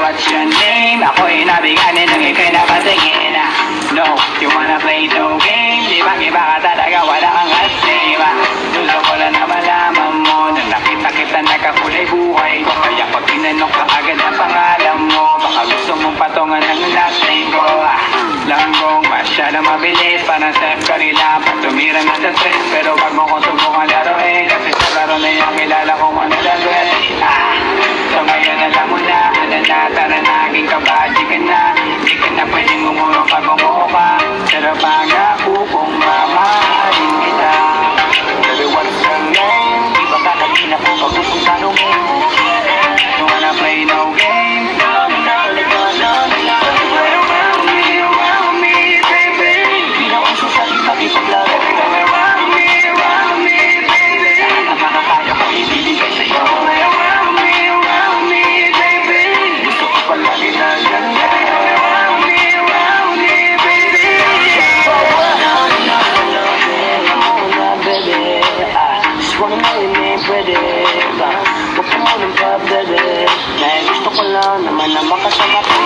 what's your name? Ako'y nabiganin ng ika'y napatingin. No, you wanna play no game? Ibang-iba ka talaga, wala kang asima. Gusto ko lang na malaman mo na nakita kita nakakulay buhay ko. Kaya ko tinanong ka agad ang pangalan mo. Baka gusto mong patungan ng last name ko. Langgong masyadong mabilis, parang Steph Curry lang. Pag tumira na sa stress, pero wag mo kong subukan laruin. Kasi sa laro na yan, kilala kong ano gagawin. So ngayon alam mo na, ano na, tara na, aking kabadji ka na. Di ka na pwedeng umuro pag umuo ka. Pero pangako kong mamahalin kita. Baby, what's your name? Di ba kakagina ko pag gustong tanongin? You wanna play no game? No, no, no, no, no, no. Around me, baby. Di na uso sa ipag-ipaglaro. Around me, baby. Ang makakaya ko ibibigay sa'yo. Around me, baby. Gusto ko palagi na ganda. Around me, baby. Baby, just wanna know your name, pretty. Huwag ka munang pa-baby. Dahil gusto ko lang naman na makasama ka.